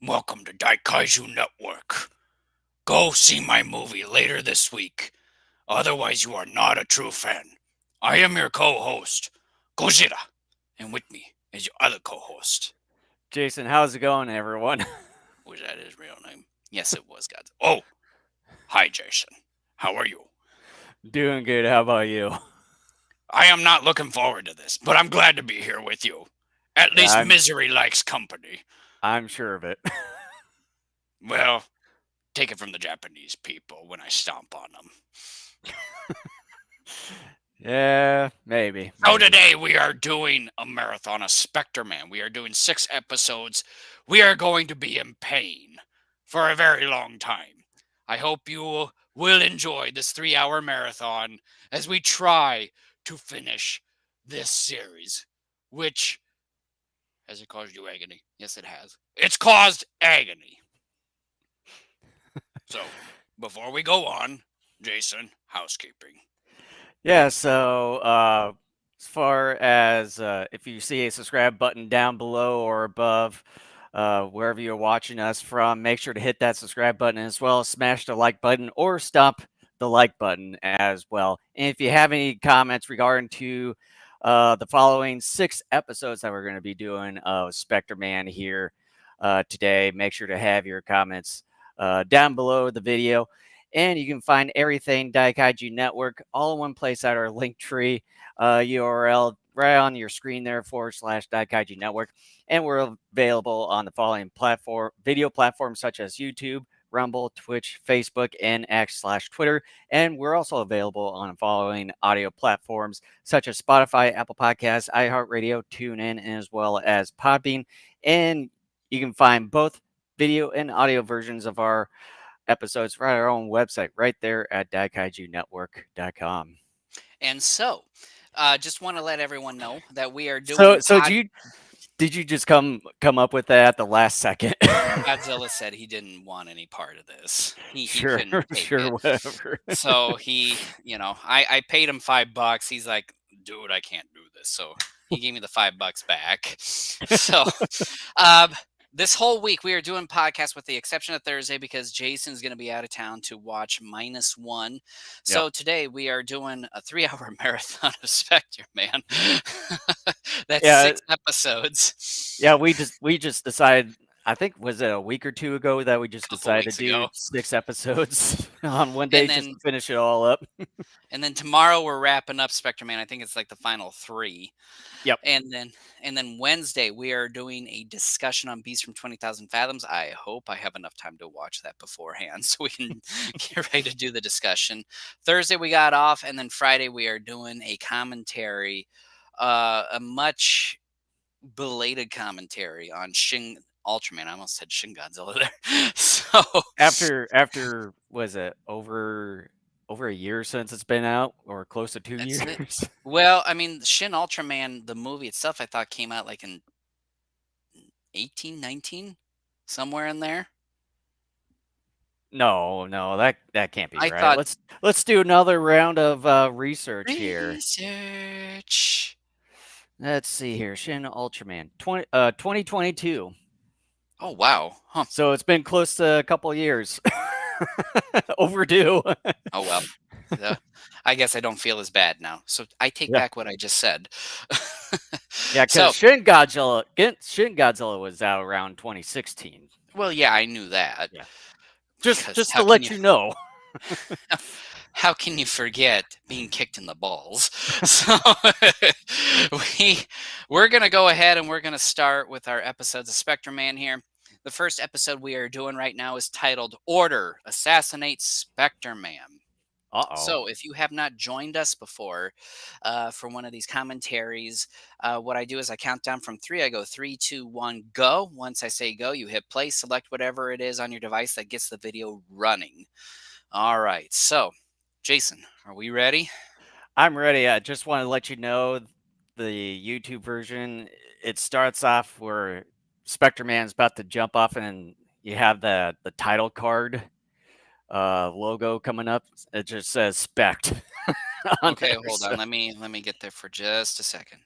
Welcome to Daikaiju Network. Go see my movie later this week. Otherwise, you are not a true fan. I am your co-host, Gojira, and with me is your other co-host. Jason, how's it going, everyone? Was that his real name? Yes, it was, God. Oh, hi, Jason. How are you? Doing good. How about you? I am not looking forward to this, but I'm glad to be here with you. At Yeah, least I'm misery likes company. I'm sure of it. Well, take it from the Japanese people when I stomp on them. Yeah, maybe. So today we are doing a marathon of SPECTREMAN. We are doing 6 episodes. We are going to be in pain for a very long time. I hope you will enjoy this 3-hour marathon as we try to finish this series, which has it caused you agony? Yes, it has. It's caused agony. So, before we go on, Jason, housekeeping. Yeah, so as far as if you see a subscribe button down below or above, wherever you're watching us from, make sure to hit that subscribe button as well as smash the like button or stomp the like button as well. And if you have any comments regarding to the following 6 episodes that we're going to be doing of SpectreMan here today, make sure to have your comments down below the video. And you can find everything Daikaiju Network all in one place at our link tree URL right on your screen there /Daikaiju Network. And we're available on the following video platforms such as YouTube, Rumble, Twitch, Facebook, and X/Twitter. And we're also available on the following audio platforms such as Spotify, Apple Podcasts, iHeartRadio, TuneIn, as well as Podbean. And you can find both video and audio versions of our episodes right on our own website right there at daikaijunetwork.com. And so, just want to let everyone know that we are So doing so did you just come up with that at the last second? Godzilla said he didn't want any part of this. He Sure, couldn't take sure, it. whatever. So I paid him $5. He's like, dude, I can't do this. So he gave me the $5 back. So um, this whole week we are doing podcasts with the exception of Thursday because Jason's going to be out of town to watch -1. Yep. So today we are doing a 3-hour marathon of Spectre Man. That's Yeah, 6 episodes. yeah, we just decided, I think was it a week or two ago that we just A couple decided to weeks do ago. 6 episodes on one day And just to then finish it all up. And then tomorrow we're wrapping up SpectreMan. I think it's like the final 3. Yep. And then Wednesday we are doing a discussion on Beasts from 20,000 Fathoms. I hope I have enough time to watch that beforehand so we can get ready to do the discussion. Thursday we got off, and then Friday we are doing a commentary, a much belated commentary on Shin Ultraman. I almost said Shin Godzilla there. So After was it over a year since it's been out, or close to 2 that's it. years? Well, I mean, Shin Ultraman, the movie itself, I thought came out like in 18, 19, somewhere in there. No, that can't be I right. thought Let's do another round of research here. research. Let's see here. Shin Ultraman 2022. Oh wow, huh? So it's been close to a couple years. Overdue. Oh well. Uh, I guess I don't feel as bad now. So I take Yeah. back what I just said. Yeah, So, cuz Shin Godzilla was out around 2016. well, yeah, I knew that Yeah. because Just to let you know. how can you forget being kicked in the balls? So we're gonna go ahead and we're gonna start with our episodes of Spectre Man here. The first episode we are doing right now is titled Order Assassinate Spectre Man. Uh-oh. So, if you have not joined us before for one of these commentaries, what I do is I count down from 3. I go 3, 2, 1, go. Once I say go, you hit play, select whatever it is on your device that gets the video running. All right. So, Jason, are we ready? I'm ready. I just want to let you know the YouTube version, it starts off where Spectre Man's about to jump off and you have the title card logo coming up. It just says Spect on Okay, there. hold So, on. Let me get there for just a second.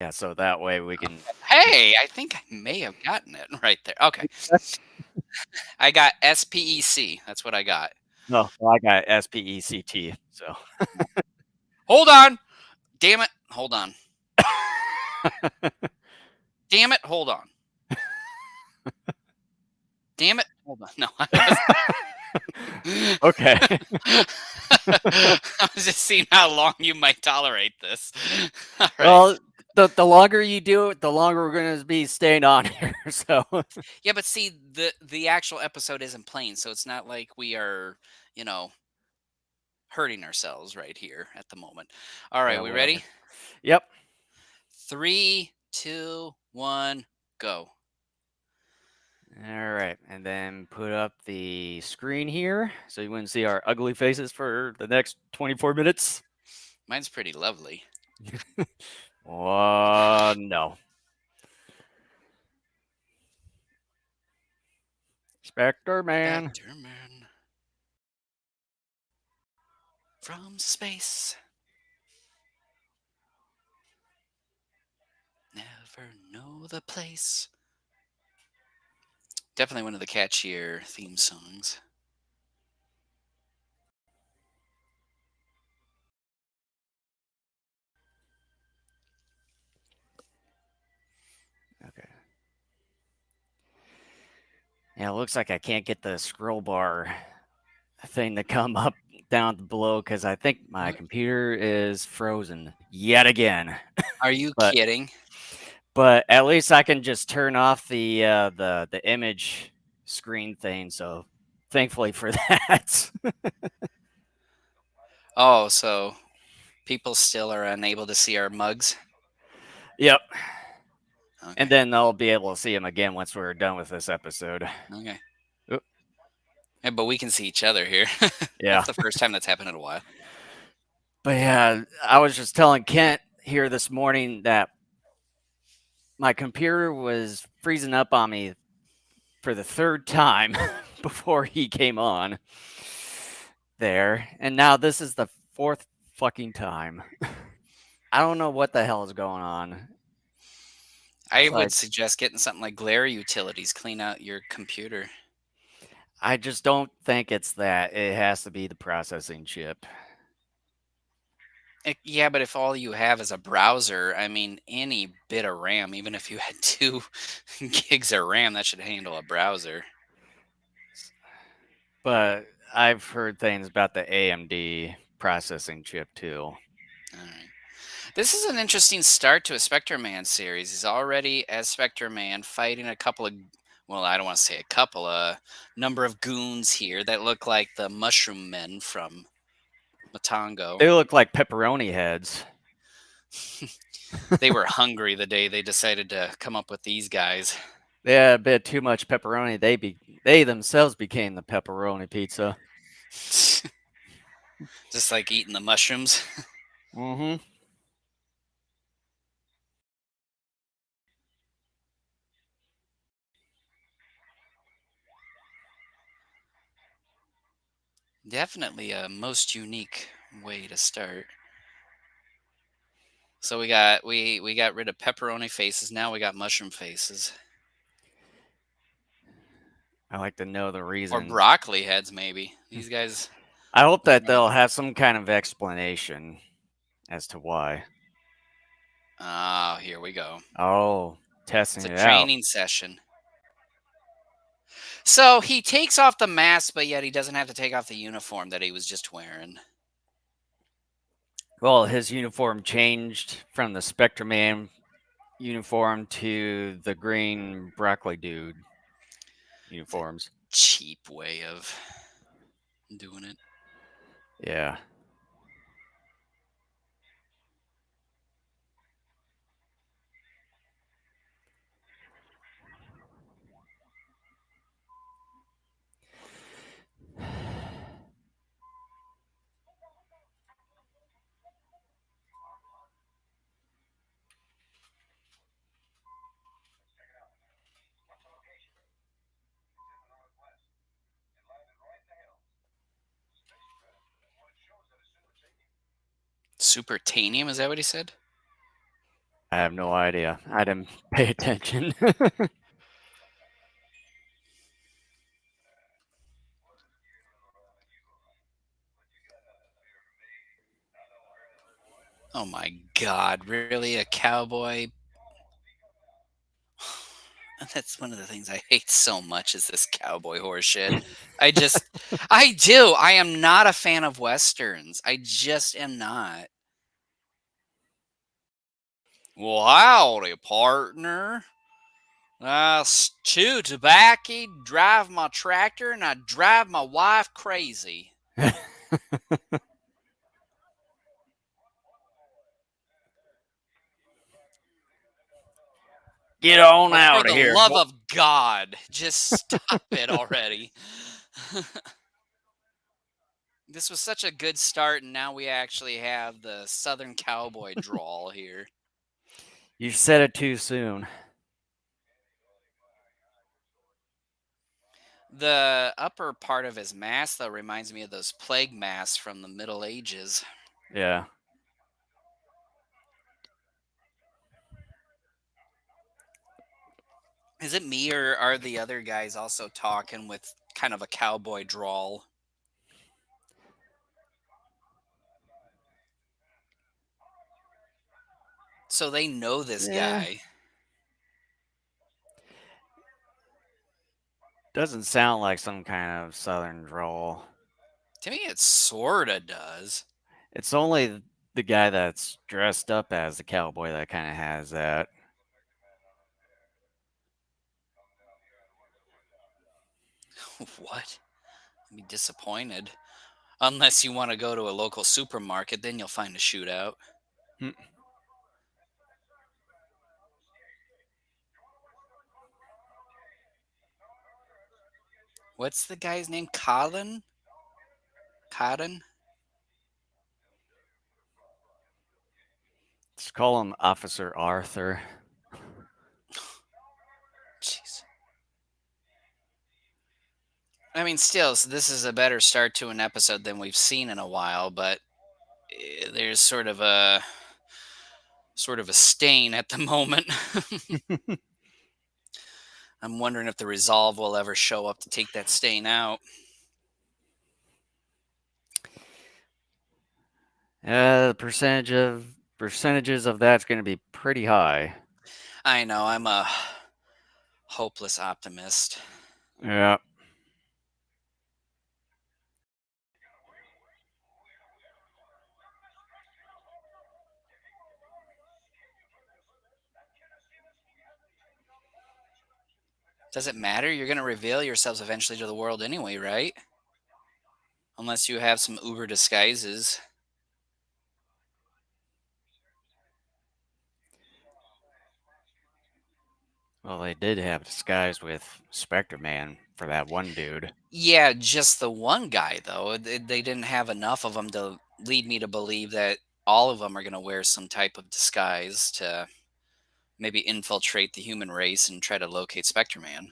Yeah, so that way we can. Hey, I think I may have gotten it right there. Okay. I got SPEC. That's what I got. No, well, I got SPECT. So. Hold on. Damn it. Hold on. Damn it. Hold on. Damn it. Hold on. No, I was Okay. I was just seeing how long you might tolerate this. All right. Well, the longer you do it, the longer we're going to be staying on here. So. Yeah, but see, the actual episode isn't playing, so it's not like we are, you know, hurting ourselves right here at the moment. All right, Yeah, we whatever. ready? Yep. 3, 2, 1, go. All right, and then put up the screen here so you wouldn't see our ugly faces for the next 24 minutes. Mine's pretty lovely. No. SPECTREMAN. Spectreman from space. Never know the place. Definitely one of the catchier theme songs. Okay. Yeah, it looks like I can't get the scroll bar thing to come up down below because I think my What? computer is frozen yet again. Are you But kidding? but at least I can just turn off the image screen thing. So thankfully for that. Oh, so people still are unable to see our mugs? Yep. And Okay. then they'll be able to see him again once we're done with this episode. Okay. Oop, Yeah, but we can see each other here. yeah. That's the first time that's happened in a while. But yeah, I was just telling Kent here this morning that my computer was freezing up on me for the third time before he came on there. And now this is the fourth fucking time. I don't know what the hell is going on. I It's would like, suggest getting something like Glare Utilities, clean out your computer. I just don't think it's that. It has to be the processing chip. Yeah, but if all you have is a browser, I mean, any bit of RAM, even if you had 2 gigs of RAM, that should handle a browser. But I've heard things about the AMD processing chip too. All right. This is an interesting start to a Spectre-Man series. He's already as Spectre-Man fighting a couple of, well, I don't want to say a couple, a number of goons here that look like the Mushroom Men from Matango. They look like pepperoni heads. They were hungry the day they decided to come up with these guys. They had a bit too much pepperoni. They themselves became the pepperoni pizza. Just like eating the mushrooms. Mm-hmm. Definitely a most unique way to start. So we got rid of pepperoni faces. Now we got mushroom faces I like to know the or reason. broccoli heads. Maybe these guys. I hope Look that more they'll like, have some kind of explanation as to why. ah, here we go. Oh, It's testing a it out. training session. So he takes off the mask, but yet he doesn't have to take off the uniform that he was just wearing. Well, his uniform changed from the Spectreman uniform to the green broccoli dude It's a uniforms. cheap way of doing it. Yeah. Supertanium, is that what he said? I have no idea. I didn't pay attention. Oh my god, really? A cowboy? That's one of the things I hate so much is this cowboy horse shit. I just I do. I am not a fan of westerns. I just am not. Well, howdy, partner. Chew tobacco, drive my tractor, and I drive my wife crazy. Get on Oh, for out of the here, love boy. of God, just stop it already. This was such a good start, and now we actually have the Southern cowboy drawl here. You said it too soon. The upper part of his mask, though, reminds me of those plague masks from the Middle Ages. Yeah. Is it me, or are the other guys also talking with kind of a cowboy drawl? So they know this Yeah. guy. Doesn't sound like some kind of southern drawl. To me, it sorta does. It's only the guy that's dressed up as the cowboy that kind of has that. What? I'd be disappointed. Unless you want to go to a local supermarket, then you'll find a shootout. Hmm. What's the guy's name? Colin? Cotton? Let's call him Officer Arthur. Jeez. I mean, still, so this is a better start to an episode than we've seen in a while, but there's sort of a stain at the moment. I'm wondering if the resolve will ever show up to take that stain out. The percentages of that's going to be pretty high. I know, I'm a hopeless optimist. Yeah. Does it matter? You're going to reveal yourselves eventually to the world anyway, right? Unless you have some uber disguises. Well, they did have disguise with SpectreMan for that one dude. Yeah, just the one guy, though. They didn't have enough of them to lead me to believe that all of them are going to wear some type of disguise to maybe infiltrate the human race and try to locate SpectreMan.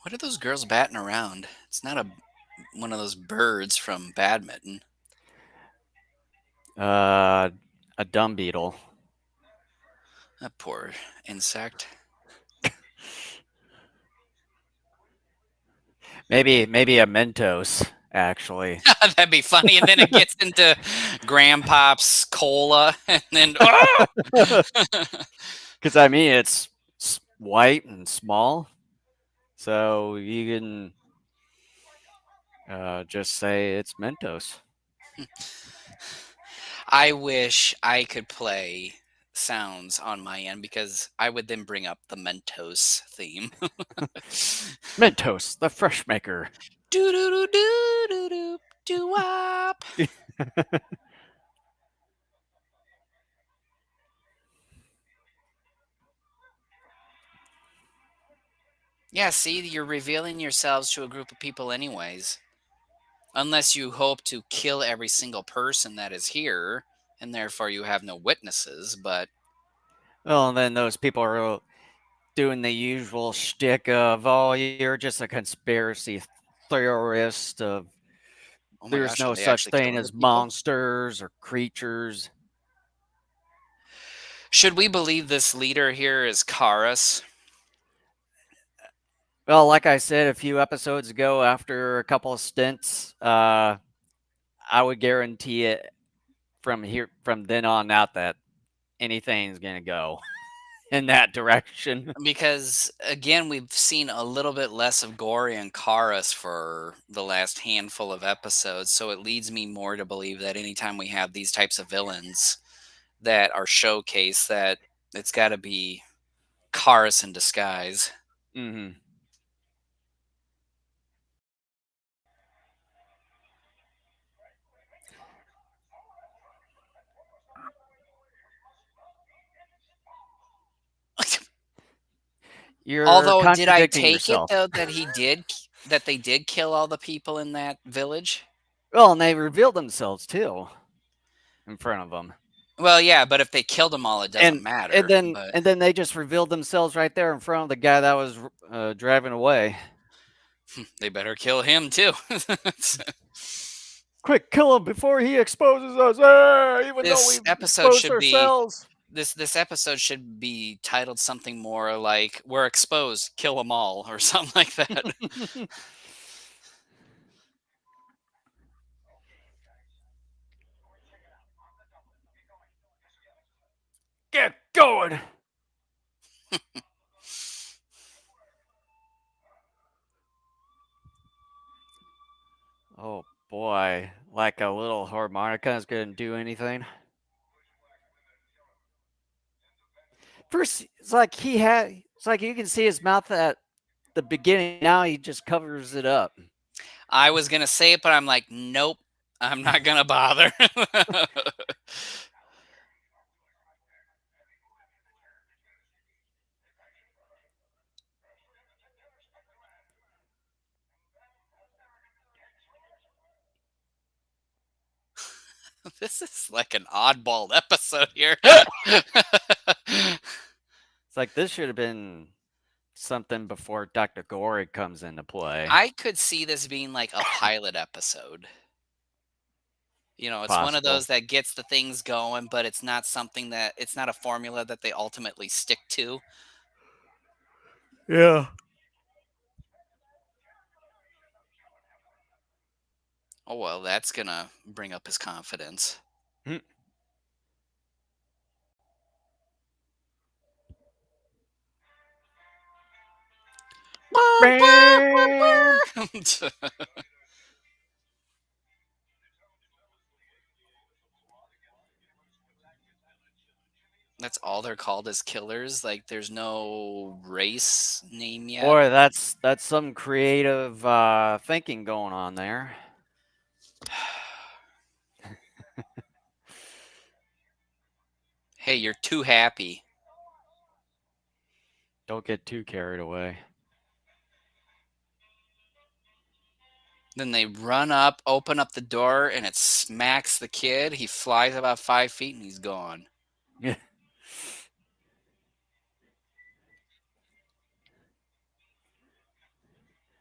What are those girls batting around? It's not one of those birds from badminton. Uh, a dumb beetle. That poor insect. Maybe a Mentos, actually. That'd be funny. And then it gets into Grandpop's cola, and then oh! Because I mean, it's white and small, so you can just say it's Mentos. I wish I could play sounds on my end because I would then bring up the Mentos theme. Mentos, the fresh maker. Do do do do do do do wop. Yeah, see, you're revealing yourselves to a group of people anyways. Unless you hope to kill every single person that is here, and therefore you have no witnesses, but Well, and then those people are doing the usual shtick of, "Oh, you're just a conspiracy theorist of Oh my there's gosh, are no they such actually thing killing the as people? monsters or creatures. Should we believe this leader here is Karas? Well, like I said a few episodes ago, after a couple of stints, I would guarantee it from then on out that anything's gonna go in that direction. Because again, we've seen a little bit less of Gory and Karas for the last handful of episodes, so it leads me more to believe that anytime we have these types of villains that are showcased, that it's got to be Karas in disguise. Hmm. You're Although, did I contradicting take it yourself. though that that they did kill all the people in that village? Well, and they revealed themselves too in front of them, Well, yeah, but if they killed them all, it doesn't and and matter. then But and then they just revealed themselves right there in front of the guy that was driving away. they better kill him too. Quick, kill him before he exposes us. Ah, even though this we've episode exposed should be ourselves. this episode should be titled something more like "We're exposed, kill them all" or something like that. Get going. Oh boy, like a little harmonica is gonna do anything. First, it's like it's like you can see his mouth at the beginning. Now he just covers it up. I was gonna say it, but I'm like, nope, I'm not gonna bother. This is like an oddball episode here. It's like this should have been something before Dr. Gory comes into play. I could see this being like a pilot episode. You know, it's one of Possible. those that gets the things going, but it's not something that it's not a formula that they ultimately stick to. Yeah. Oh well, that's gonna bring up his confidence. Hmm. Bam! That's all they're called as killers. Like there's no race name yet. Boy, that's some creative thinking going on there. Hey, you're too happy. Don't get too carried away. Then they run up, open up the door, and it smacks the kid. He flies about 5 feet and he's gone. Yeah.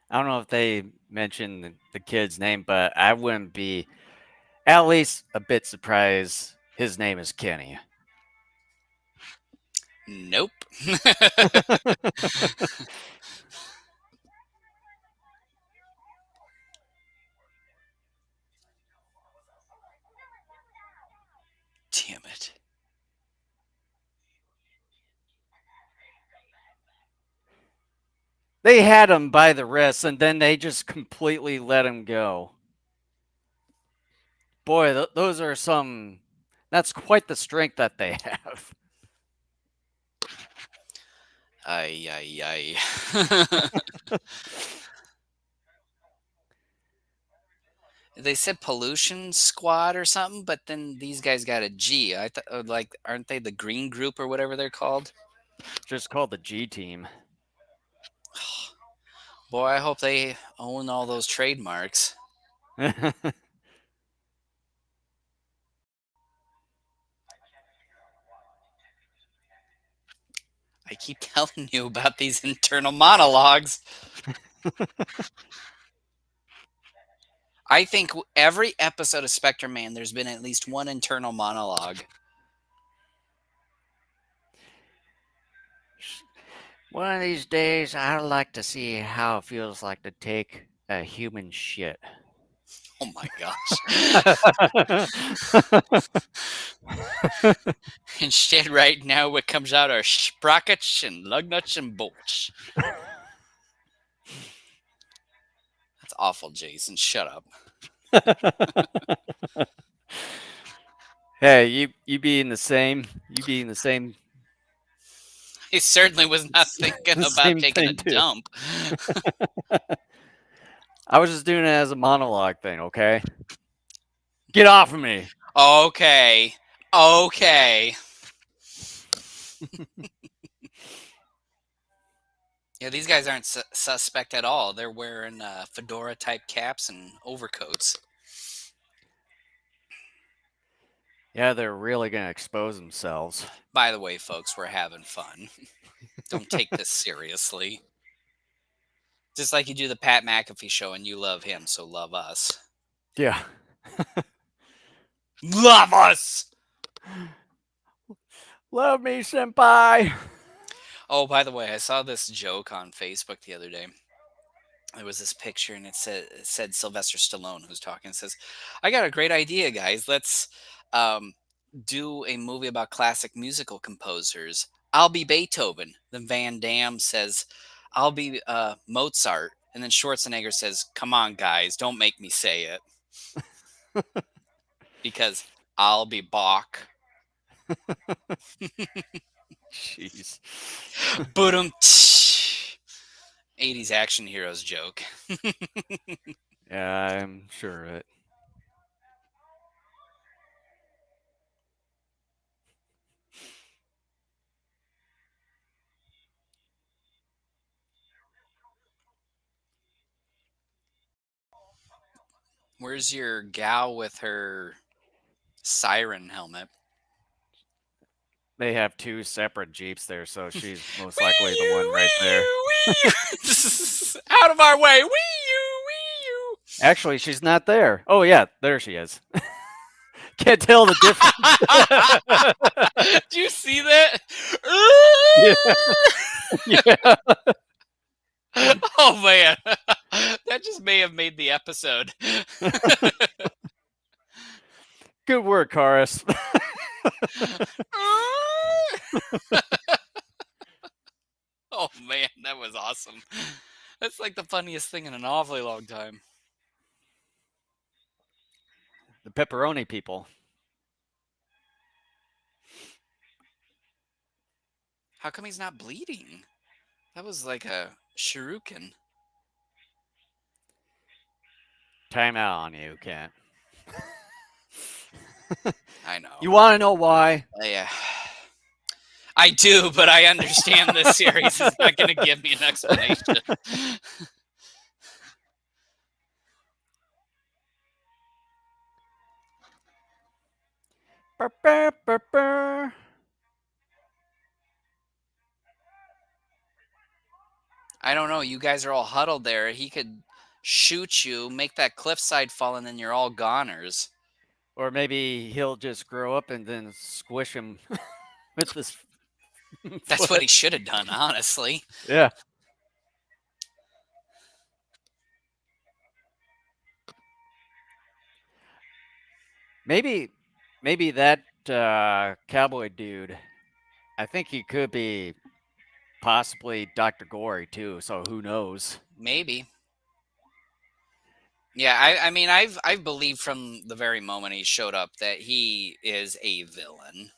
I don't know if they mentioned the kid's name, but I wouldn't be at least a bit surprised his name is Kenny. Nope. Damn it. They had him by the wrist and then they just completely let him go. Boy, those are some. That's quite the strength that they have. Ay, ay, ay. They said pollution squad or something, but then these guys got a G. I thought, like, aren't they the green group or whatever they're called? Just called the G team. Boy, I hope they own all those trademarks. I keep telling you about these internal monologues. I think every episode of Spectrum Man, there's been at least one internal monologue. One of these days, I'd like to see how it feels like to take a human shit. Oh my gosh. Instead, right now, what comes out are sprockets and lug nuts and bolts. That's awful, Jason. Shut up. Hey, you being the same, you being the same, I certainly was not thinking the about same taking a thing too. dump. I was just doing it as a monologue thing, okay? Get off of me. Okay. Okay. Yeah, these guys aren't suspect at all. They're wearing fedora type caps and overcoats. Yeah, they're really gonna expose themselves. By the way, folks, we're having fun. Don't take this seriously. Just like you do the Pat McAfee show and you love him, so love us. Yeah. Love us! Love me, senpai. Oh, by the way, I saw this joke on Facebook the other day. There was this picture and it said Sylvester Stallone who's talking. It says, "I got a great idea, guys. Let's do a movie about classic musical composers. I'll be Beethoven." Then Van Damme says, "I'll be Mozart." And then Schwarzenegger says, "Come on, guys, don't make me say it because I'll be Bach." Jeez. Boom. 80s action heroes joke. Yeah, I'm sure of it. Where's your gal with her siren helmet? They have two separate Jeeps there, so she's most Wee likely the one you, right wee there. you, wee you. Out of our way. Wee you, Actually, she's not there. Oh, yeah, there she is. Can't tell the difference. wee you. Do you see that? Yeah. Yeah. Oh man. That just may have made the episode. Good work, Karis. Oh man, that was awesome. That's like the funniest thing in an awfully long time. The pepperoni people. How come he's not bleeding? That was like a shuriken. Time out on you, Kent. I know. You want to know why? Yeah. I do, but I understand this series is not going to give me an explanation. Burr, burr, burr, burr. I don't know. You guys are all huddled there. He could shoot you, make that cliffside fall, and then you're all goners. Or maybe he'll just grow up and then squish him with this. That's what he should have done, honestly. Yeah. Maybe that cowboy dude. I think he could be possibly Dr. Gory too. So who knows? Maybe. Yeah, I mean, I've believed from the very moment he showed up that he is a villain.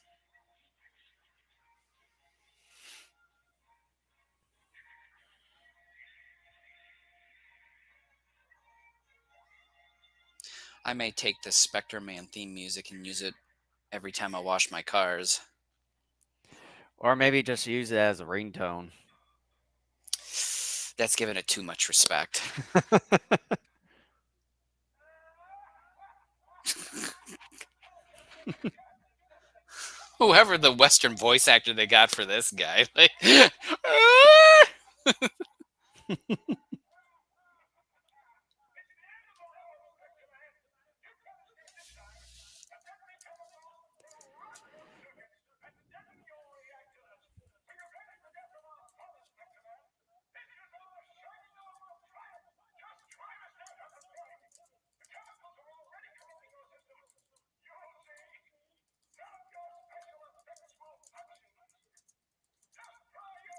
I may take this Spectre Man theme music and use it every time I wash my cars. Or maybe just use it as a ringtone. That's giving it too much respect. Whoever the Western voice actor they got for this guy, like,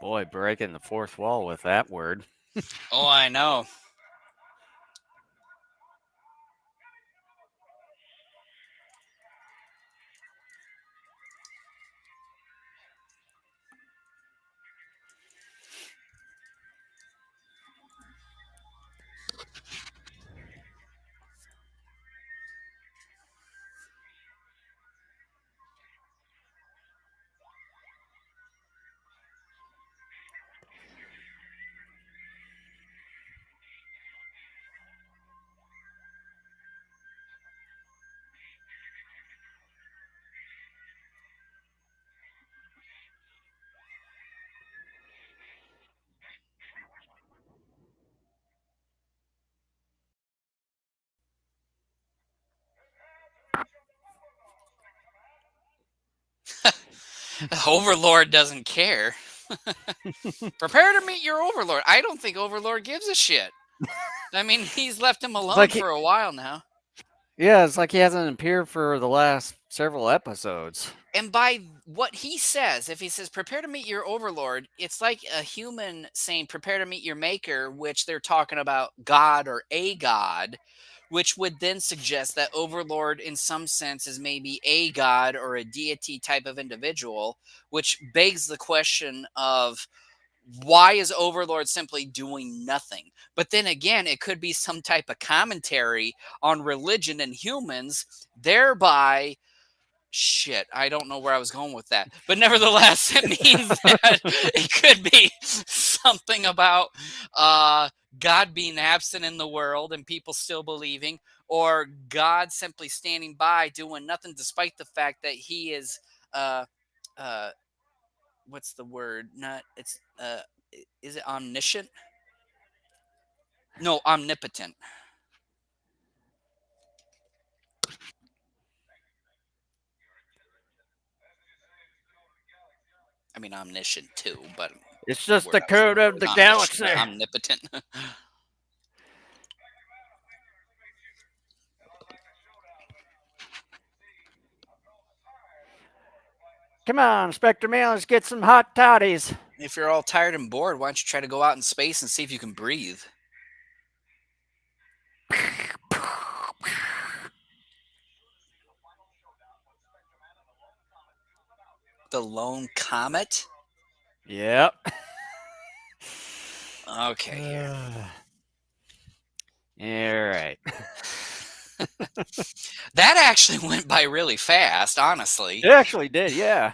Boy, breaking the fourth wall with that word. Oh, I know. Overlord doesn't care. Prepare to meet your Overlord. I don't think Overlord gives a shit. I mean, he's left him It's alone like he, for a while now. yeah, it's like he hasn't appeared for the last several episodes. And by what he says, if he says, prepare to meet your Overlord, it's like a human saying, prepare to meet your Maker, which they're talking about God or a God, which would then suggest that Overlord, in some sense, is maybe a God or a deity type of individual, which begs the question of, why is Overlord simply doing nothing? But then again, it could be some type of commentary on religion and humans, thereby, shit, I don't know where I was going with that. But nevertheless, it means that it could be something about God being absent in the world and people still believing, or God simply standing by doing nothing despite the fact that he is uh uh what's the word? Not it's is it omniscient? No, omnipotent. I mean omniscient too, but It's the just word the I was code looking for of was the omniscient, galaxy. omnipotent. Come on, Spectre Man, let's get some hot toddies. If you're all tired and bored, why don't you try to go out in space and see if you can breathe? The lone comet? Yep. Okay, here. All right. That actually went by really fast, honestly. It actually did, yeah.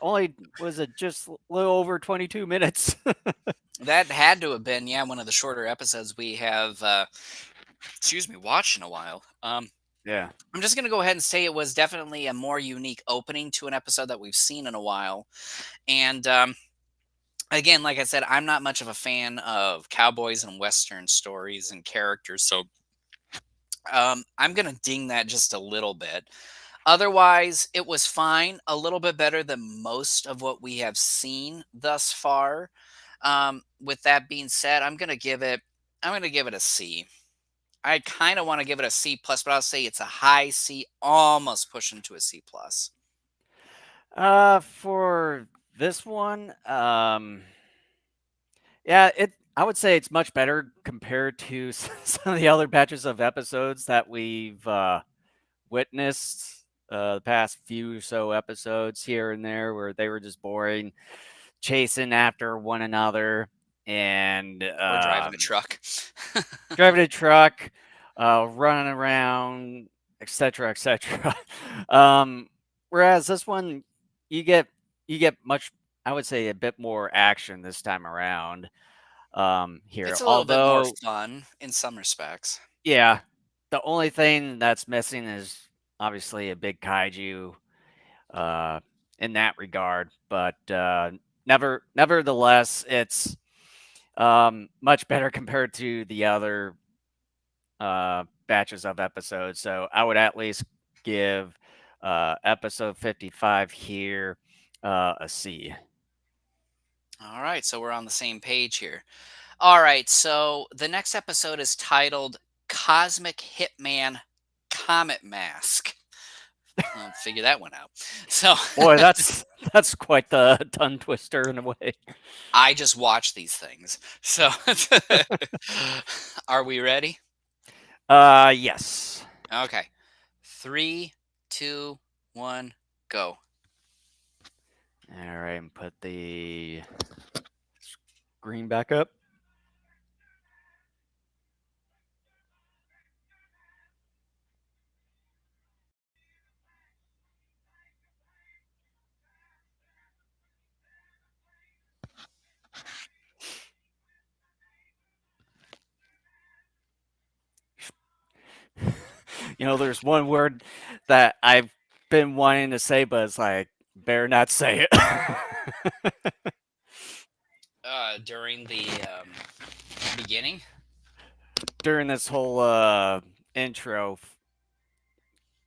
Only was it just a little over 22 minutes. That had to have been, yeah, one of the shorter episodes we have, watched in a while. Yeah. I'm just going to go ahead and say it was definitely a more unique opening to an episode that we've seen in a while. And again, like I said, I'm not much of a fan of cowboys and Western stories and characters. So I'm going to ding that just a little bit. Otherwise, it was fine, a little bit better than most of what we have seen thus far. With that being said, I'm gonna give it a C. I kind of want to give it a C plus, but I'll say it's a high C, almost pushing to a C plus. For this one, yeah, I would say it's much better compared to some of the other batches of episodes that we've witnessed the past few or so episodes here and there where they were just boring, chasing after one another and Or driving a truck. driving a truck, running around, etc., etc. Whereas this one, you get much, I would say, a bit more action this time around. Here, It's a little bit more although, fun in some respects. yeah, the only thing that's missing is obviously a big kaiju uh, in that regard. But nevertheless, it's much better compared to the other batches of episodes. So I would at least give episode 55 here a C. All right, so we're on the same page here. All right, so the next episode is titled Cosmic Hitman Comet Mask. I'll figure that one out. So Boy, that's quite the tongue twister in a way. I just watch these things. So are we ready? Yes. Okay. 3, 2, 1, go. All right, and put the screen back up. There's one word that I've been wanting to say, but it's like, better not say it. During the beginning, During this whole intro,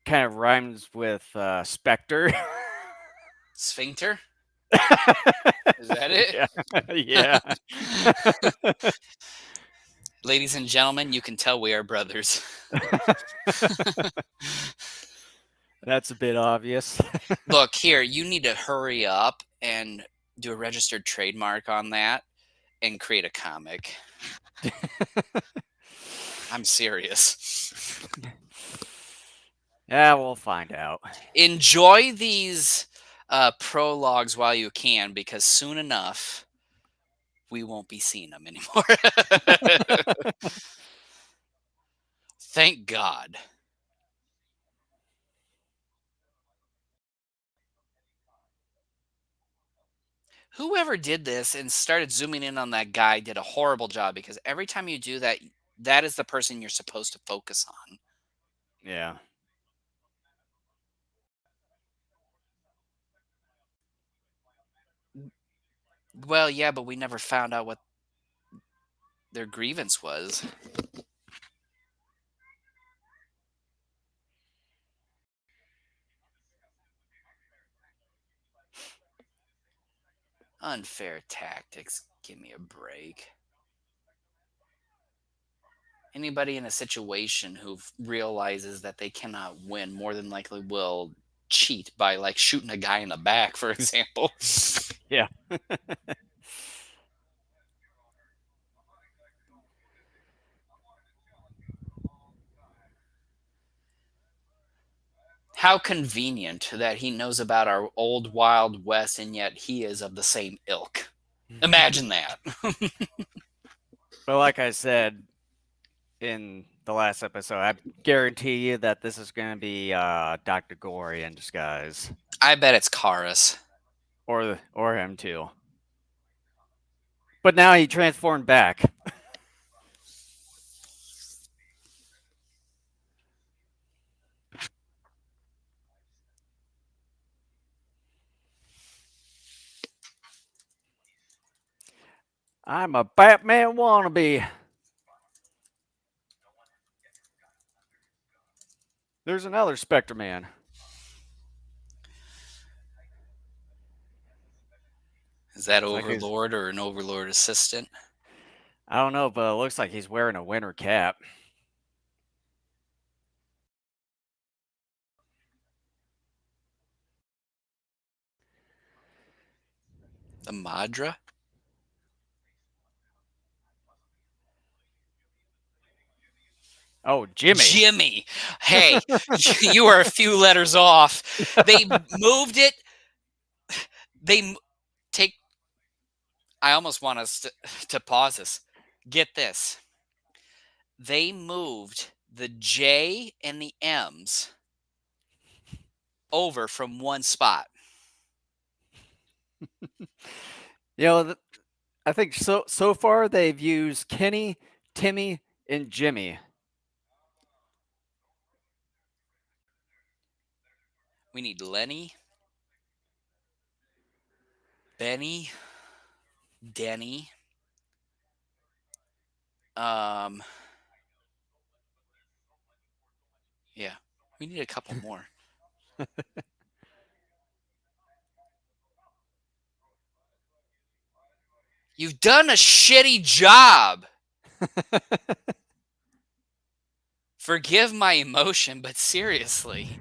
kind of rhymes with Spectre. sphincter. Is that it? Yeah. Ladies and gentlemen, you can tell we are brothers. That's a bit obvious. Look, here, you need to hurry up and do a registered trademark on that and create a comic. I'm serious. Yeah, we'll find out. Enjoy these prologues while you can, because soon enough, we won't be seeing them anymore. Thank God. Whoever did this and started zooming in on that guy did a horrible job, because every time you do that, that is the person you're supposed to focus on. Yeah. Well, yeah, but we never found out what their grievance was. Unfair tactics. Give me a break. Anybody in a situation who realizes that they cannot win more than likely will cheat by, like, shooting a guy in the back, for example. Yeah. How convenient that he knows about our old Wild West, and yet he is of the same ilk. Imagine that. But like I said in the last episode, I guarantee you that this is going to be Dr. Gory in disguise. I bet it's Karis. Or him too. But now he transformed back. I'm a Batman wannabe. There's another Spectreman. Is that Looks like he's- Overlord or an Overlord assistant? I don't know, but it looks like he's wearing a winter cap. The Madra? Oh, Jimmy. Jimmy. Hey, you are a few letters off. They moved it. Take. I almost want us to pause this. Get this. They moved the J and the M's over from one spot. I think so far they've used Kenny, Timmy, and Jimmy. We need Lenny, Benny, Denny. Yeah, we need a couple more. You've done a shitty job. Forgive my emotion, but seriously.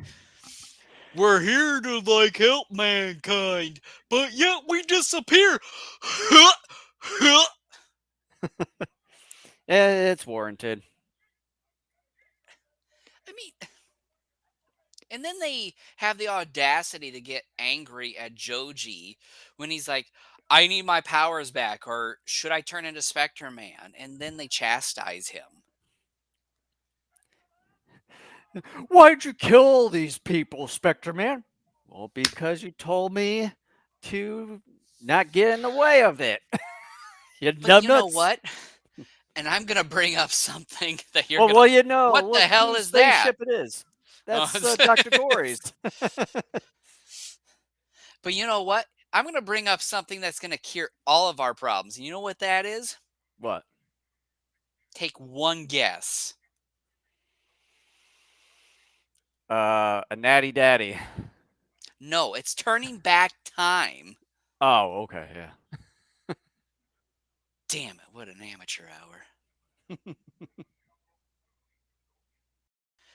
We're here to like help mankind, but yet we disappear. It's warranted. I mean, and then they have the audacity to get angry at Joji when he's like, I need my powers back, or should I turn into Spectre Man? And then they chastise him. Why'd you kill these people, Spectre Man? Well, because you told me to not get in the way of it. You But you know numbnuts. what? And I'm going to bring up something that you're Well, going to, well, you know, what the look hell whose is that? spaceship it is. Oh, That's Dr. Gory's. but you know what? I'm going to bring up something that's going to cure all of our problems. You know what that is? What? Take one guess. A natty daddy. No, it's turning back time. Oh, okay, yeah. Damn it, what an amateur hour.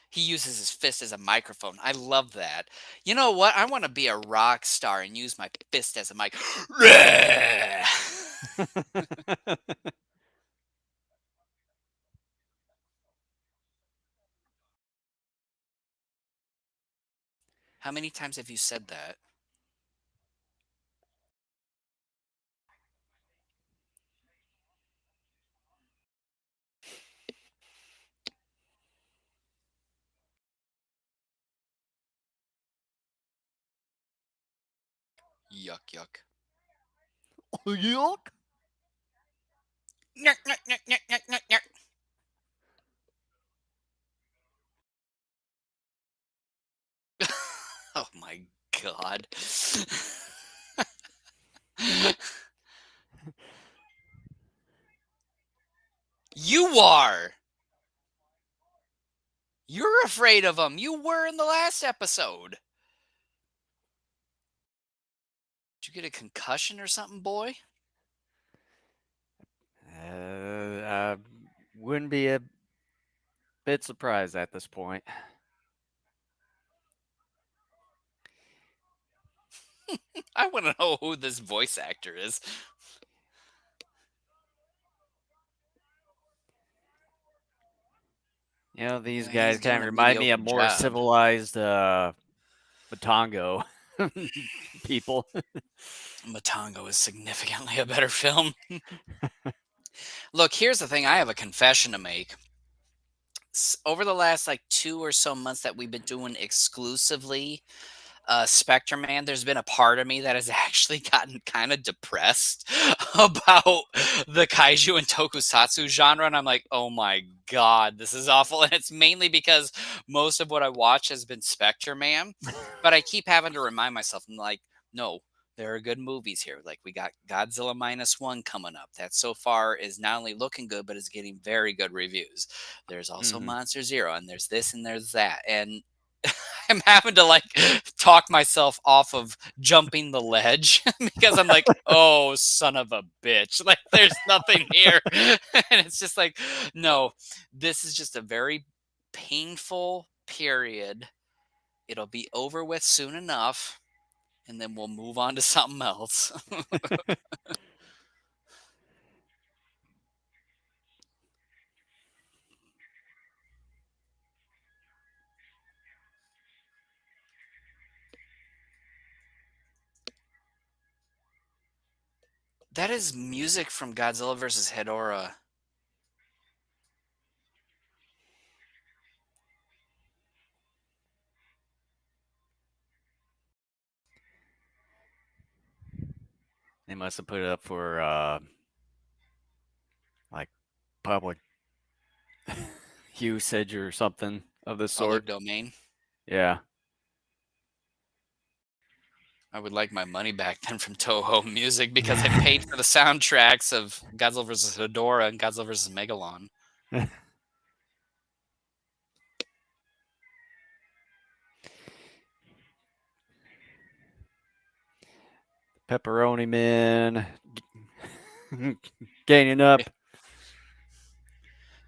He uses his fist as a microphone. I love that. You know what? I want to be a rock star and use my fist as a mic. How many times have you said that? Yuck, yuck. Yuck. Nyuk, nyuk, nyuk, nyuk, nyuk, nyuk, nyuk. Oh my god. You are. You're afraid of him. You were in the last episode. Did you get a concussion or something, boy? I wouldn't be a bit surprised at this point. I want to know who this voice actor is. You know, these Yeah, guys he's kind doing of a remind me mediocre of more job. civilized Batongo people. Matango is significantly a better film. Look, here's the thing. I have a confession to make. Over the last like 2 or so months that we've been doing exclusively Spectre Man, there's been a part of me that has actually gotten kind of depressed about the kaiju and tokusatsu genre. And I'm like, oh my God, this is awful. And it's mainly because most of what I watch has been Spectre Man. But I keep having to remind myself, I'm like, no, there are good movies here. Like we got Godzilla -1 coming up. That so far is not only looking good, but is getting very good reviews. There's also Mhm. Monster Zero, and there's this and there's that. And I'm having to like talk myself off of jumping the ledge because I'm like, oh, son of a bitch. Like, there's nothing here. And it's just like, no, this is just a very painful period. It'll be over with soon enough, and then we'll move on to something else. That is music from Godzilla vs. Hedorah. They must have put it up for like public usage or something of the Public sort. domain. Yeah. I would like my money back then from Toho Music because I paid for the soundtracks of Godzilla vs. Hedorah and Godzilla vs. Megalon. Pepperoni Man gaining up.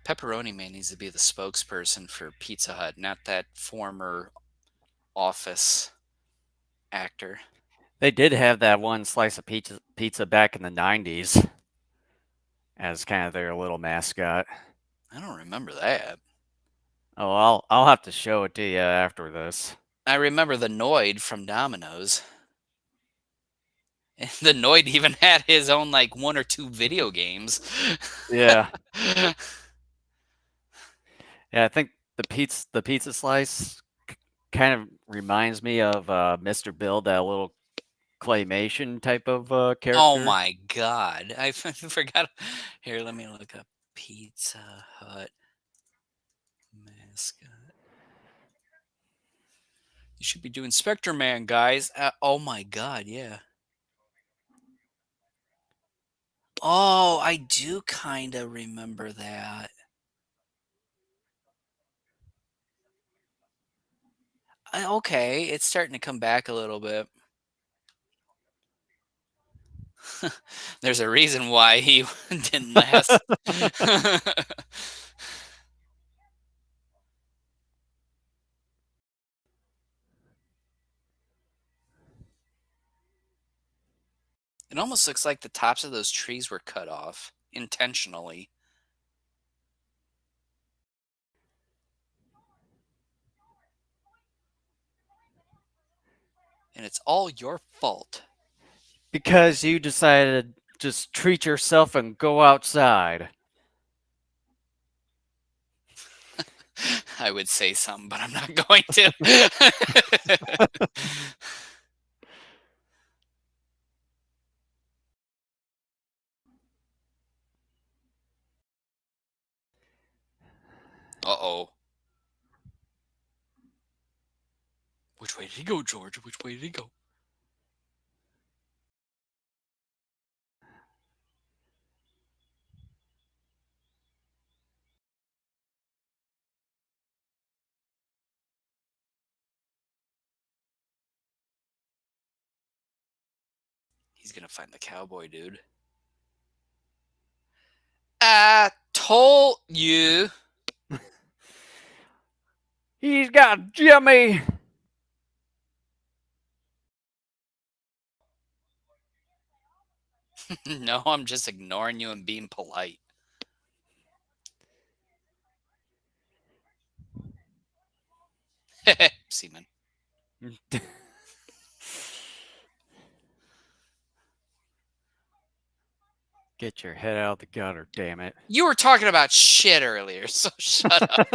Pepperoni Man needs to be the spokesperson for Pizza Hut, not that former office. actor. They did have that one slice of pizza back in the 90s as kind of their little mascot. I don't remember that. Oh, I'll have to show it to you after this. I remember the Noid from Domino's. And the Noid even had his own like 1 or 2 video games. Yeah. Yeah, I think the pizza slice kind of reminds me of Mr. Bill, that little claymation type of Oh character. my god. I forgot. Here, let me look up Pizza Hut mascot. You should be doing SpectreMan, guys. Oh my god, yeah. Oh, I do kind of remember that. Okay, it's starting to come back a little bit. There's a reason why he didn't last. It almost looks like the tops of those trees were cut off intentionally. And it's all your fault. Because you decided to just treat yourself and go outside. I would say something, but I'm not going to. Uh-oh. Which way did he go, George? Which way did he go? He's gonna find the cowboy dude. I told you. He's got Jimmy. No, I'm just ignoring you and being polite. Seaman. Get your head out of the gutter, damn it. You were talking about shit earlier, so shut up.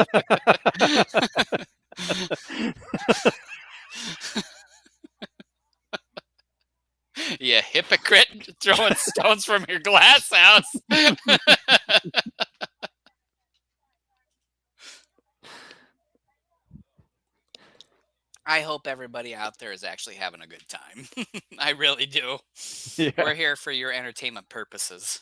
You hypocrite throwing stones from your glass house. I hope everybody out there is actually having a good time. I really do. Yeah. We're here for your entertainment purposes.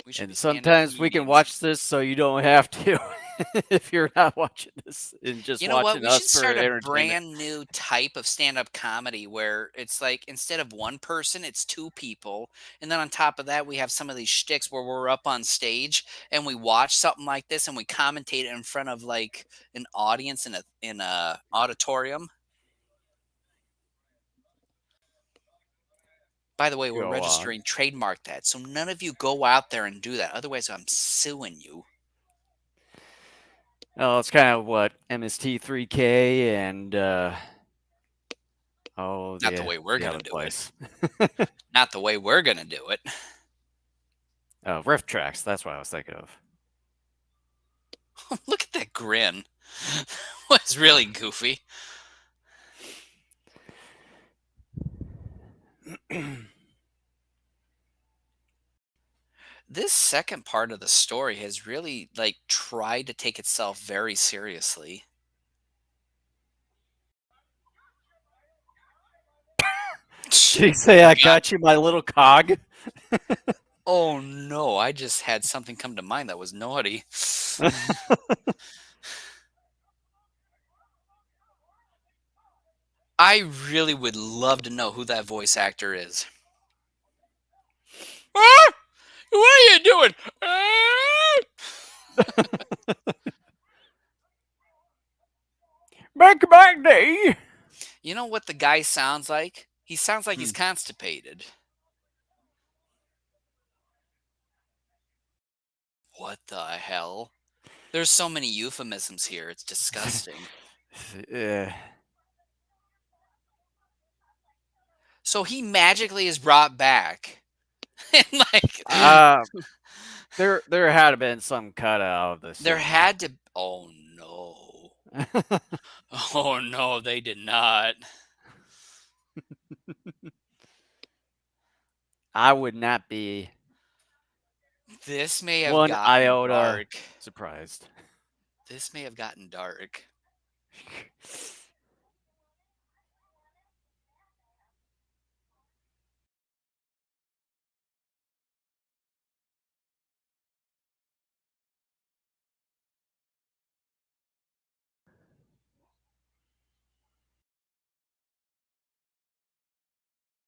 We should be And standing up for sometimes we can unions. watch this so you don't have to if you're not watching this and just You know what? watching We should us for start a entertainment. brand new type of stand-up comedy where it's like instead of one person, it's two people, and then on top of that, we have some of these shticks where we're up on stage and we watch something like this and we commentate it in front of like an audience in a auditorium. By the way, we're Go on. registering trademark that, so none of you go out there and do that. Otherwise, I'm suing you. Oh, it's kind of what MST3K and Not the way we're the gonna other do it. place. Not the way we're gonna do it. Oh, riff tracks. That's what I was thinking of. Look at that grin. Was really goofy. This second part of the story has really like tried to take itself very seriously. Did he say I God. got you, my little cog? Oh no, I just had something come to mind that was naughty. I really would love to know who that voice actor is. Ah! What are you doing? Ah! Back day. You know what the guy sounds like? He sounds like Hmm. he's constipated. What the hell? There's so many euphemisms here. It's disgusting. Yeah. So he magically is brought back. And like Uh, there had to been some cut out of the there scene. had to oh no. Oh no, they did not. I would not be This may have one gotten iota dark. surprised. This may have gotten dark.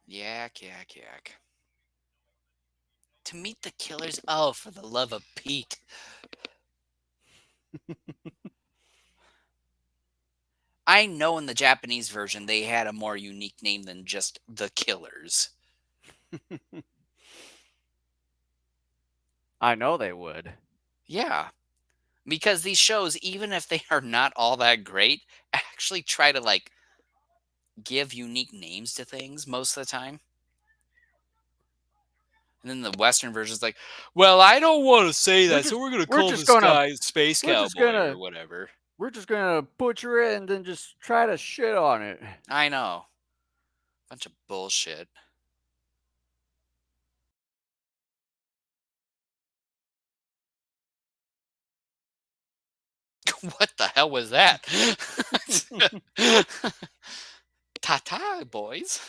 Yak, yak, yak. To meet the killers. Oh, for the love of Pete. I know in the Japanese version they had a more unique name than just the killers. I know they would. Yeah. Because these shows, even if they are not all that great, actually try to like give unique names to things most of the time. And then the Western version is like, well, I don't want to say We're that, just so we're gonna we're call just this gonna guy Space we're just Cowboy or gonna whatever. we're just gonna butcher it and then just try to shit on it. I know. Bunch of bullshit. What the hell was that? Ta-ta, boys.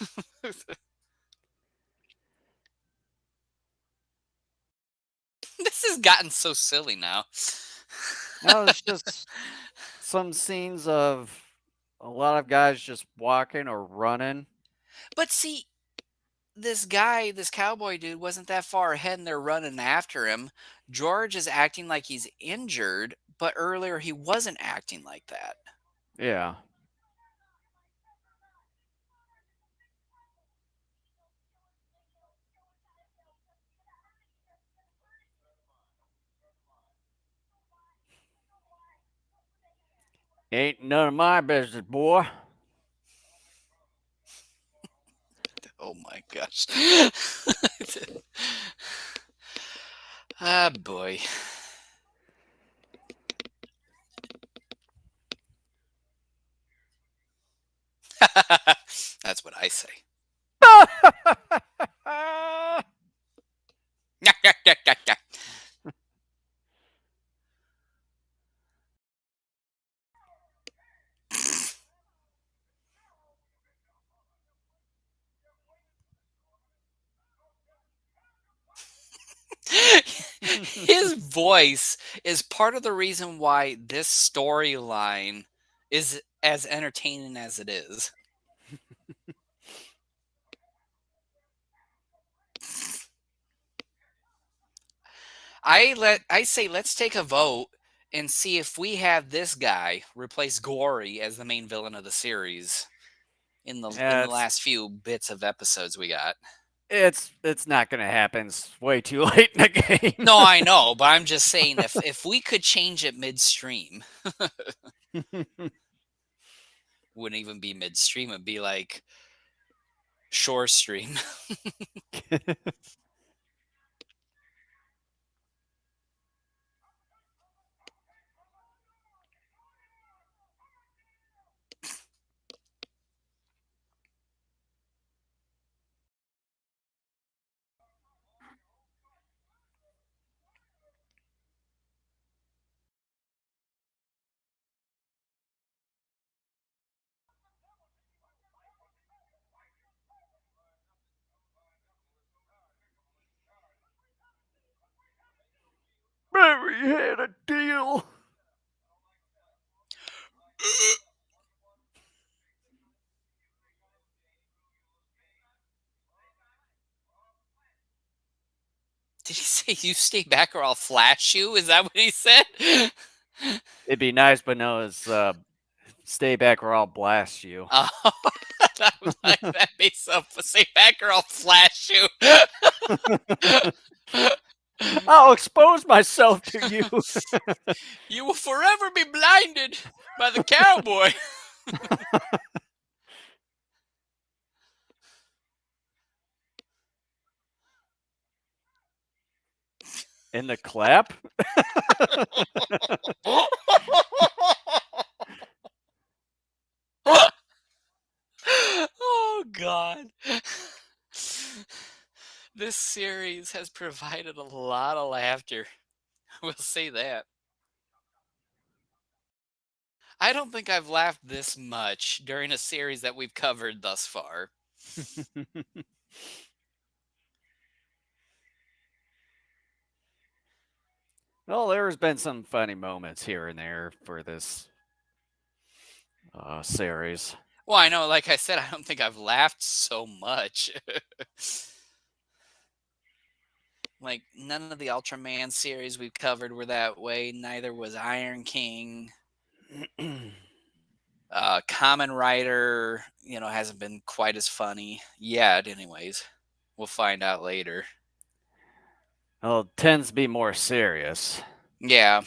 This has gotten so silly now. No, it's just some scenes of a lot of guys just walking or running. But see, this guy, this cowboy dude, wasn't that far ahead and they're running after him. George is acting like he's injured, but earlier he wasn't acting like that. Yeah. Ain't none of my business, boy. Oh my gosh. Ah, boy. That's what I say. His voice is part of the reason why this storyline is as entertaining as it is. I say let's take a vote and see if we have this guy replace Gory as the main villain of the series in Yeah, the last few bits of episodes we got. it's not gonna happen. It's way too late in the game. No, I know, but I'm just saying if we could change it midstream, wouldn't even be midstream, it'd be like shore stream. But we had a deal. Did he say you stay back or I'll flash you? Is that what he said? It'd be nice, but no, it's Stay back or I'll blast you. Oh, that makes so. Stay back or I'll flash you. I'll expose myself to you. You will forever be blinded by the cowboy. In the clap? Oh, God. This series has provided a lot of laughter. We'll say that. I don't think I've laughed this much during a series that we've covered thus far. Well, there's been some funny moments here and there for this series. Well, I know, like I said, I don't think I've laughed so much. Like, none of the Ultraman series we've covered were that way. Neither was Iron King. Common Rider, hasn't been quite as funny yet, anyways. We'll find out later. Well, it tends to be more serious. Yeah.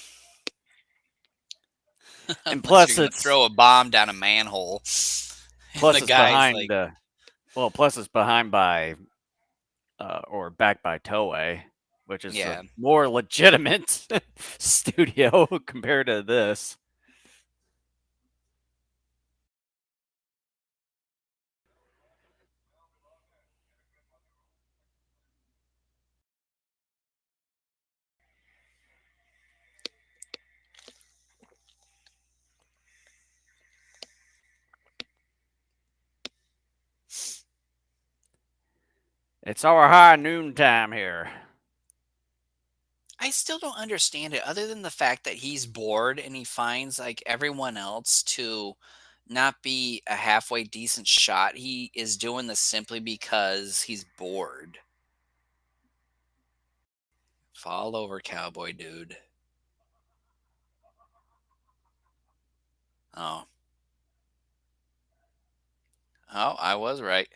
And Unless plus you're going to it's throw a bomb down a manhole. plus And the it's guy's behind like, plus it's behind by or backed by Toei, which is a yeah. more legitimate studio compared to this. It's our high noon time here. I still don't understand it other than the fact that he's bored and he finds like everyone else to not be a halfway decent shot. He is doing this simply because he's bored. Fall over, cowboy dude. Oh. Oh, I was right.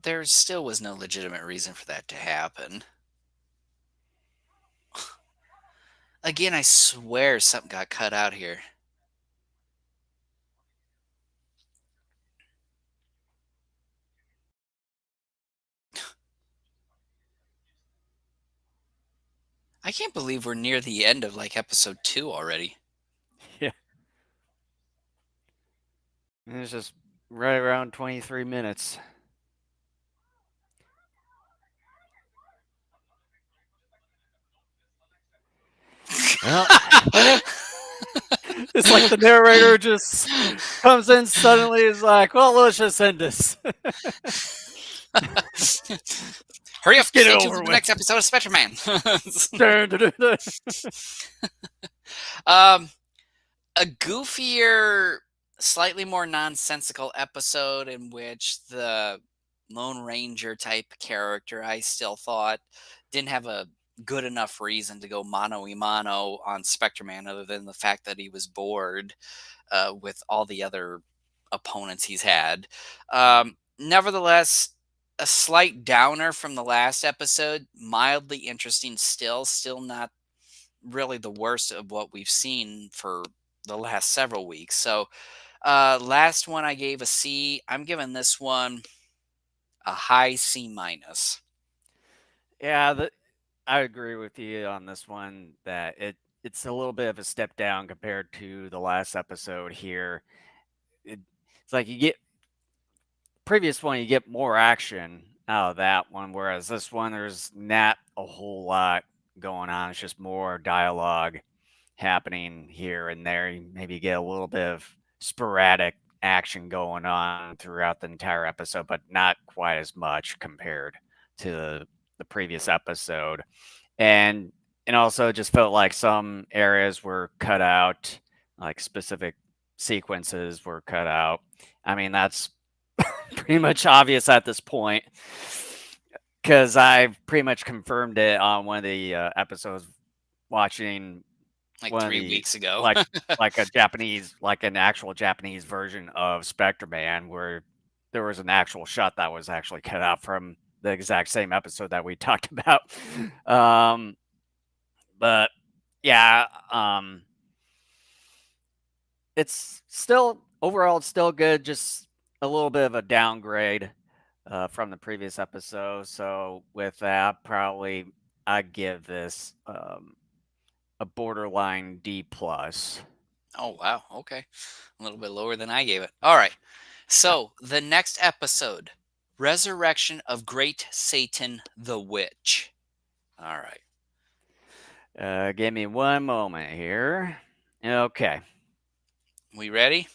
There still was no legitimate reason for that to happen. Again, I swear something got cut out here. I can't believe we're near the end of like episode 2 already. Yeah. And it's just right around 23 minutes. Well, it's like the narrator just comes in suddenly is like, well, let's just end this. Hurry up, Just get it stay tuned over for the with. next episode of SpectreMan. Dun, dun, dun, dun. A goofier, slightly more nonsensical episode in which the Lone Ranger type character, I still thought, didn't have a good enough reason to go mano a mano on SpectreMan other than the fact that he was bored with all the other opponents he's had. Nevertheless, a slight downer from the last episode, mildly interesting still not really the worst of what we've seen for the last several weeks. So, last one I gave a C. I'm giving this one a high C minus. Yeah, I agree with you on this one that it's a little bit of a step down compared to the last episode here. It's like you get previous one, you get more action out of that one, whereas this one, there's not a whole lot going on. It's just more dialogue happening here and there. You maybe get a little bit of sporadic action going on throughout the entire episode, but not quite as much compared to the previous episode. And also it just felt like some areas were cut out, like specific sequences were cut out. I mean, that's pretty much obvious at this point. because I pretty much confirmed it on one of the episodes, watching Like one of 3 weeks ago. like like a Japanese, like an actual Japanese version of SpectreMan, where there was an actual shot that was actually cut out from the exact same episode that we talked about. um, but yeah, it's still overall it's still good, just a little bit of a downgrade from the previous episode. So with that, probably I'd give this a borderline D plus. Oh, wow. Okay. A little bit lower than I gave it. All right. Yeah. So, the next episode, Resurrection of Great Satan the Witch. All right. Give me one moment here. Okay. We ready?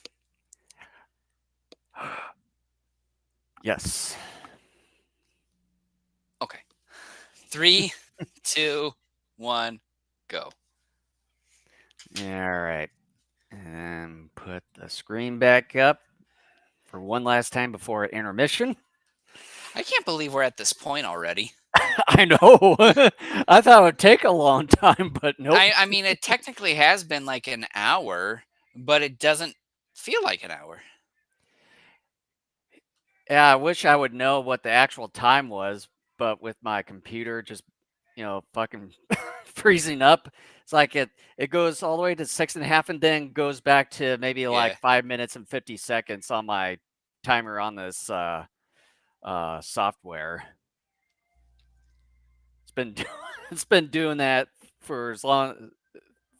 Yes. Okay. 3, 2, 1, go. All right. And put the screen back up for one last time before intermission. I can't believe we're at this point already. I know. I thought it would take a long time, but nope. I mean, it technically has been like an hour, but it doesn't feel like an hour. Yeah, I wish I would know what the actual time was, but with my computer just, fucking freezing up, it's like it goes all the way to 6.5 and then goes back to maybe Yeah. like 5 minutes and 50 seconds on my timer on this software. It's been it's been doing that for as long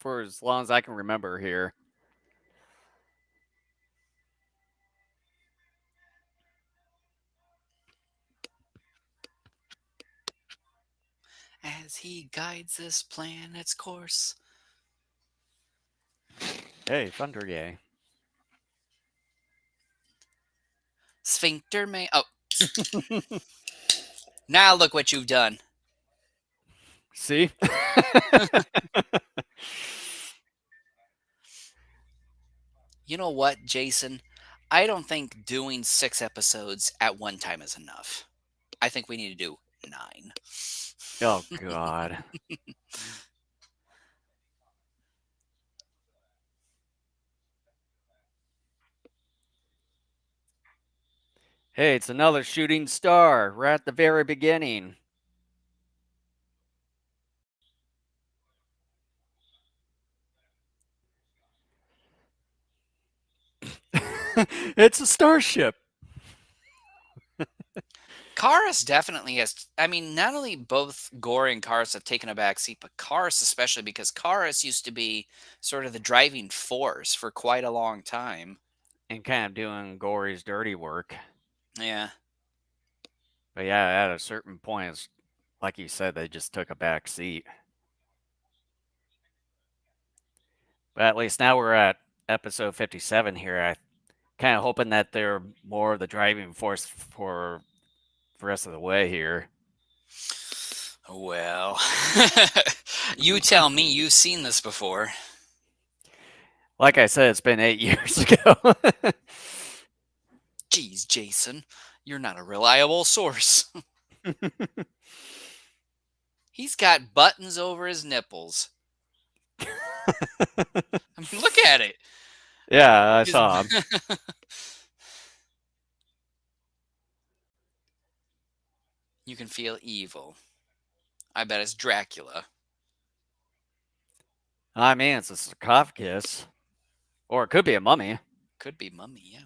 as I can remember here. As he guides this planet's course. Hey, Thunder Yay. Sphincter may. Oh. Now look what you've done. See? You know what, Jason? I don't think doing 6 episodes at one time is enough. I think we need to do 9. Oh God. Hey, it's another shooting star. We're at the very beginning. It's a starship. Karis definitely has. I mean, not only both Gore and Karis have taken a back seat, but Karis especially because Karis used to be sort of the driving force for quite a long time. And kind of doing Gory's dirty work. Yeah. But yeah, at a certain point, it's, like you said, they just took a back seat. But at least now we're at episode 57 here. I kind of hoping that they're more of the driving force for the rest of the way here. Well, you tell me. You've seen this before. Like I said, it's been 8 years ago. Geez, Jason, you're not a reliable source. He's got buttons over his nipples. I mean, look at it. Yeah, I His- saw him. You can feel evil. I bet it's Dracula. I mean, it's a sarcophagus. Or it could be a mummy. Could be mummy, yeah.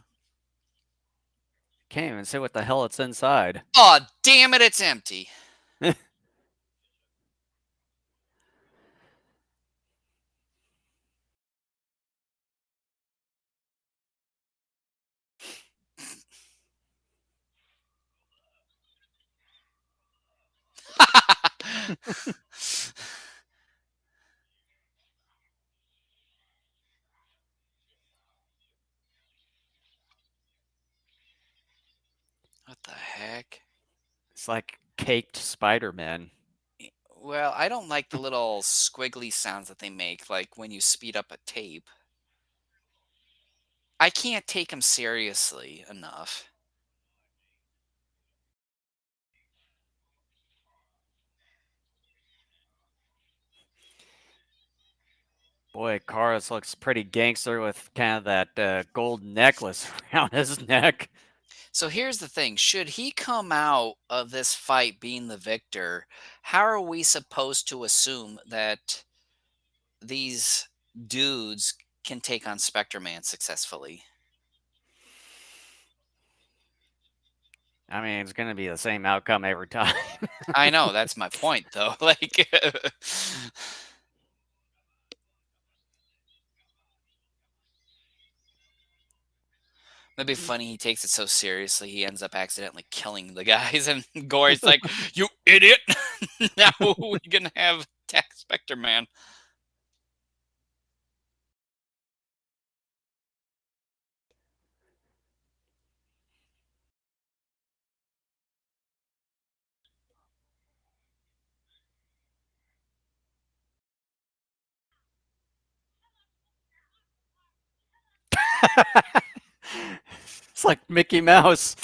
Can't even say what the hell it's inside. Oh, damn it, it's empty. What the heck? It's like caked Spider-Man. Well, I don't like the little squiggly sounds that they make, like when you speed up a tape. I can't take them seriously enough. Boy, Karas looks pretty gangster with kind of that gold necklace around his neck. So here's the thing, should he come out of this fight being the victor, how are we supposed to assume that these dudes can take on Spectre-Man successfully? I mean, it's going to be the same outcome every time. I know, that's my point, though. Like, that'd be funny. He takes it so seriously, he ends up accidentally killing the guys, and Gory's like, "You idiot! Now we can have Attack Spectre Man." It's like Mickey Mouse.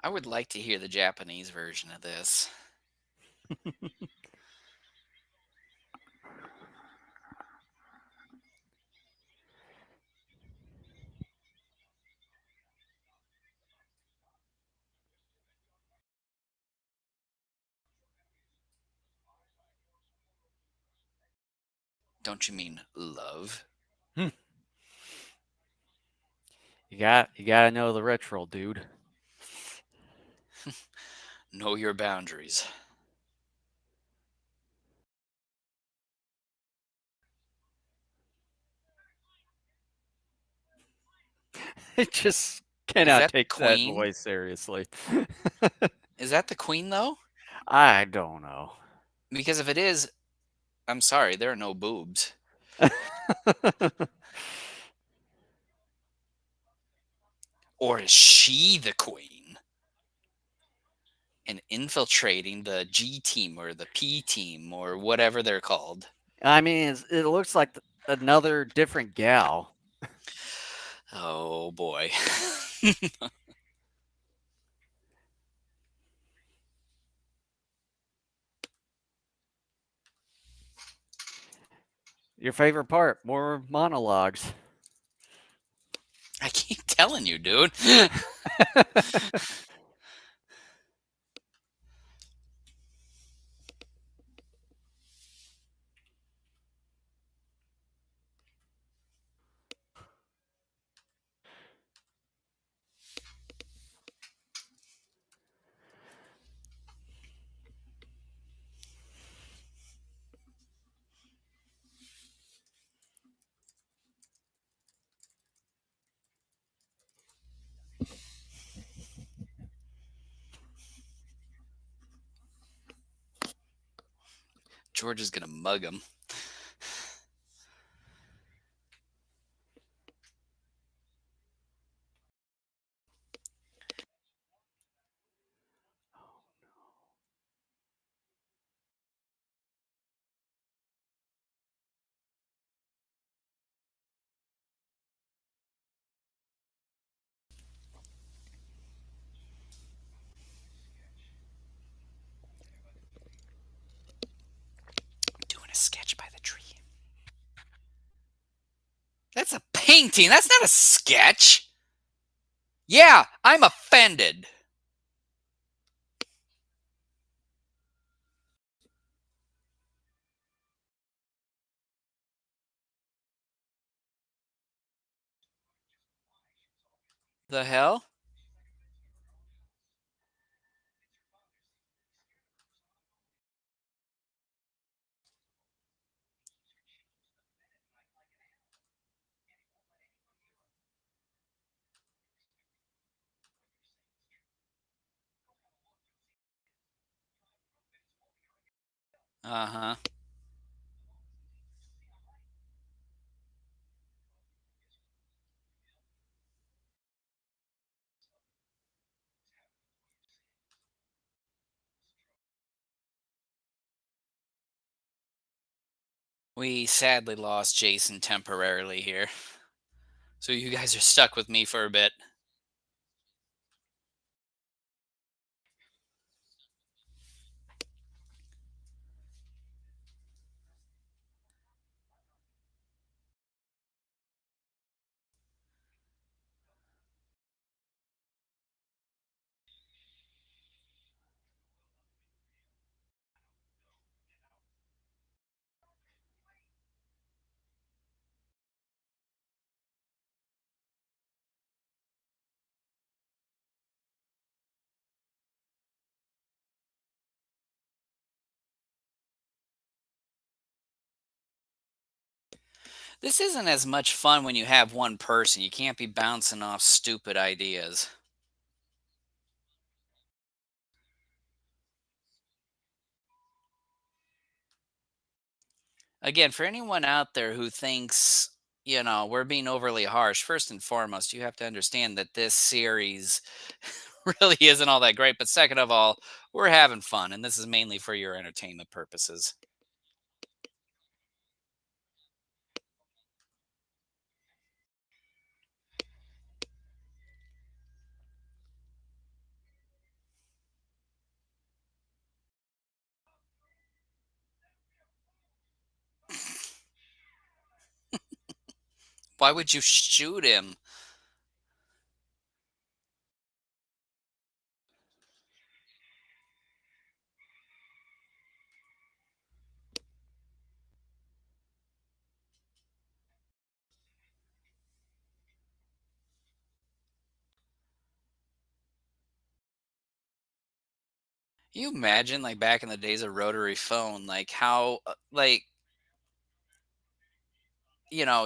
I would like to hear the Japanese version of this. Don't you mean love? You gotta know the ritual, dude. Know your boundaries. It just Is cannot that the take that queen? voice seriously. Is that the queen, though? I don't know. Because if it is, I'm sorry, there are no boobs. Or is she the queen? And infiltrating the G team or the P team or whatever they're called. I mean, it looks like another different gal. Oh boy. Your favorite part? More monologues. I keep telling you, dude. George is gonna mug him. Doing a sketch by the tree. That's a painting. That's not a sketch. Yeah, I'm offended. The hell? Uh huh. We sadly lost Jason temporarily here. So you guys are stuck with me for a bit. This isn't as much fun when you have one person. You can't be bouncing off stupid ideas. Again, for anyone out there who thinks, we're being overly harsh, first and foremost, you have to understand that this series really isn't all that great. But second of all, we're having fun, and this is mainly for your entertainment purposes. Why would you shoot him? You imagine, like, back in the days of rotary phone, like, how,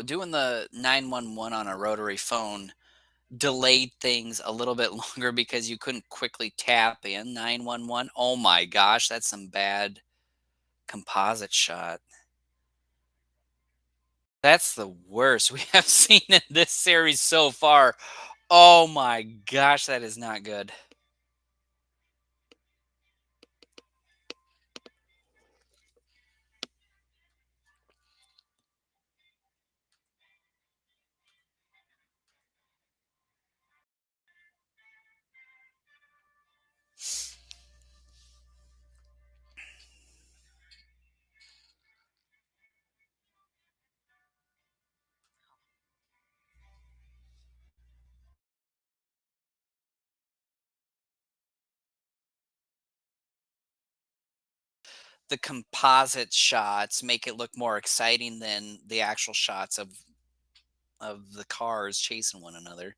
doing the 911 on a rotary phone delayed things a little bit longer because you couldn't quickly tap in 911. Oh my gosh, that's some bad composite shot. That's the worst we have seen in this series so far. Oh my gosh, that is not good. The composite shots make it look more exciting than the actual shots of the cars chasing one another.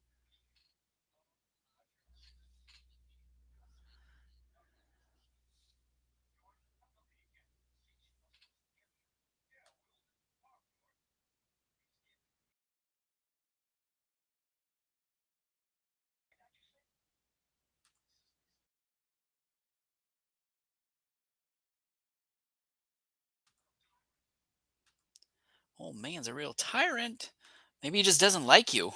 Oh, man's a real tyrant. Maybe he just doesn't like you.